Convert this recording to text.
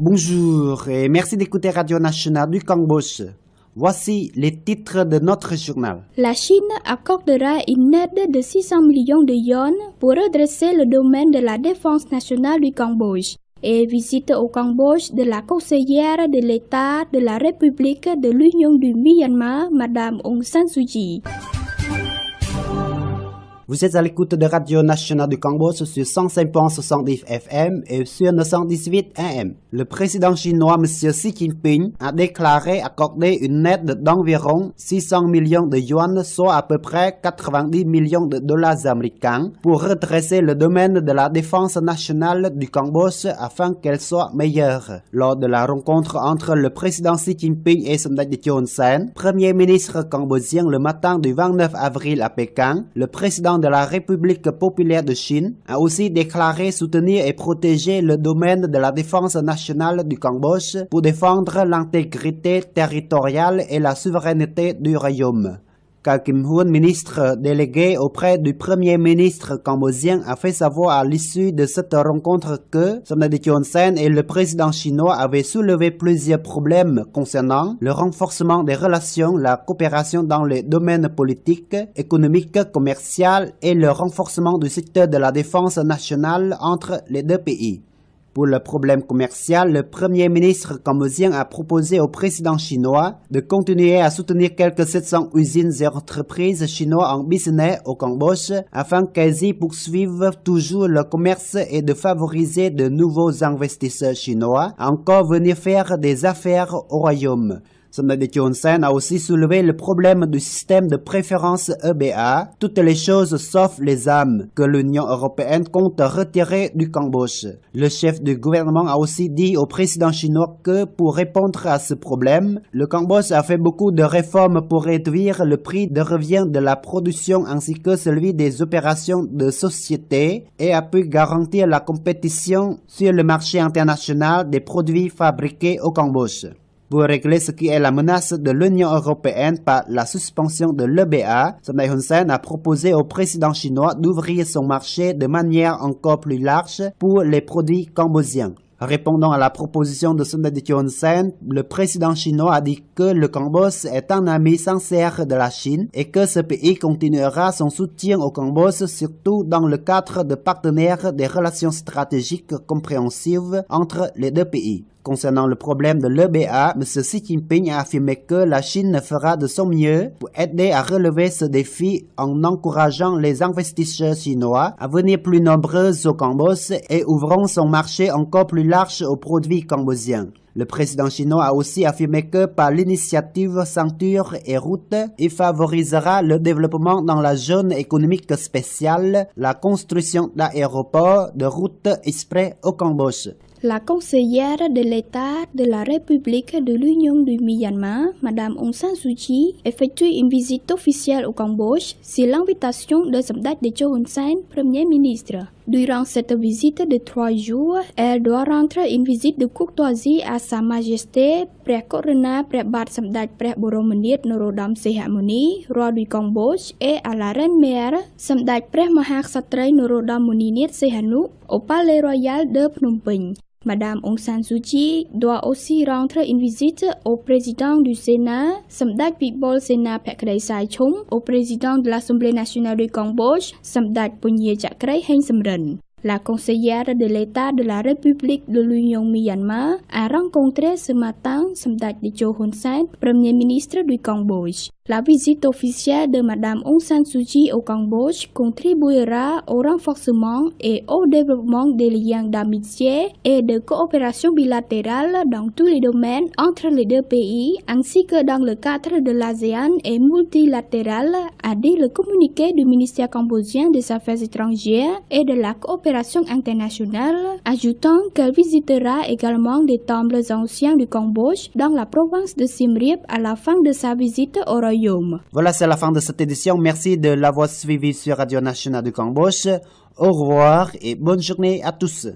Bonjour et merci d'écouter Radio Nationale du Cambodge. Voici les titres de notre journal. La Chine accordera une aide de 600 millions de yuan pour redresser le domaine de la défense nationale du Cambodge. Et visite au Cambodge de la conseillère de l'État de la République de l'Union du Myanmar, Madame Aung San Suu Kyi. Vous êtes à l'écoute de Radio Nationale du Cambodge sur 105.70 FM et sur 918 AM. Le président chinois M. Xi Jinping a déclaré accorder une aide d'environ 600 millions de yuan, soit à peu près 90 millions de dollars américains, pour redresser le domaine de la défense nationale du Cambodge afin qu'elle soit meilleure. Lors de la rencontre entre le président Xi Jinping et Samdech Techo Hun Sen, premier ministre cambodgien le matin du 29 avril à Pékin, le président de la République populaire de Chine a aussi déclaré soutenir et protéger le domaine de la défense nationale du Cambodge pour défendre l'intégrité territoriale et la souveraineté du royaume. Kal Kim-hoon, ministre délégué auprès du premier ministre cambodgien, a fait savoir à l'issue de cette rencontre que Samdech Techo Hun Sen et le président chinois avaient soulevé plusieurs problèmes concernant le renforcement des relations, la coopération dans les domaines politiques, économiques, commerciaux et le renforcement du secteur de la défense nationale entre les deux pays. Pour le problème commercial, le premier ministre cambodgien a proposé au président chinois de continuer à soutenir quelques 700 usines et entreprises chinoises en business au Cambodge afin qu'elles y poursuivent toujours le commerce et de favoriser de nouveaux investisseurs chinois à encore venir faire des affaires au royaume. Samdech Techo Hun Sen a aussi soulevé le problème du système de préférence EBA, toutes les choses sauf les armes, que l'Union européenne compte retirer du Cambodge. Le chef du gouvernement a aussi dit au président chinois que pour répondre à ce problème, le Cambodge a fait beaucoup de réformes pour réduire le prix de revient de la production ainsi que celui des opérations de société et a pu garantir la compétition sur le marché international des produits fabriqués au Cambodge. Pour régler ce qui est la menace de l'Union européenne par la suspension de l'EBA, Samdech Hun Sen a proposé au président chinois d'ouvrir son marché de manière encore plus large pour les produits cambodgiens. Répondant à la proposition de Samdech Techo Hun Sen, le président chinois a dit que le Cambodge est un ami sincère de la Chine et que ce pays continuera son soutien au Cambodge, surtout dans le cadre de partenaires des relations stratégiques compréhensives entre les deux pays. Concernant le problème de l'EBA, M. Xi Jinping a affirmé que la Chine fera de son mieux pour aider à relever ce défi en encourageant les investisseurs chinois à venir plus nombreux au Cambodge et ouvrant son marché encore plus large aux produits cambodgiens. Le président chinois a aussi affirmé que par l'initiative Ceinture et Route, il favorisera le développement dans la zone économique spéciale, la construction d'aéroports, de routes exprès au Cambodge. La conseillère de l'État de la République de l'Union du Myanmar, Madame Aung San Suu Kyi, effectue une visite officielle au Cambodge sur l'invitation de Samdech Techo Hun Sen, Premier ministre. Durant cette visite de 3 jours, elle doit rendre une visite de courtoisie à Sa Majestéព្រះករុណាព្រះបាទសម្ដេចព្រះបរមនាថនរោត្តមសីហមុនី roi du Cambodge et à la reine mère សម្ដេចព្រះមហាក្សត្រីនរោត្តមមុនីនាថសីហនុ au palais royal de Phnom Penh. Madame Aung San Suu Kyi doit aussi rendre une visite au président du Sénat, Samdech Vipol Sena Phakdei Saichum, au président de l'Assemblée nationale du Cambodge, Samdech Punye Chakrai Heng Samrin. La conseillère de l'État de la République de l'Union Myanmar a rencontré ce matin Samdech Techo Hun Sen, Premier ministre du Cambodge. La visite officielle de Madame Aung San Suu Kyi au Cambodge contribuera au renforcement et au développement des liens d'amitié et de coopération bilatérale dans tous les domaines entre les deux pays, ainsi que dans le cadre de l'ASEAN et multilatéral, a dit le communiqué du ministère cambodgien des Affaires étrangères et de la coopération internationale, ajoutant qu'elle visitera également des temples anciens du Cambodge dans la province de Siem Reap à la fin de sa visite au royaume. Voilà, c'est la fin de cette édition. Merci de l'avoir suivi sur Radio Nationale du Cambodge. Au revoir et bonne journée à tous.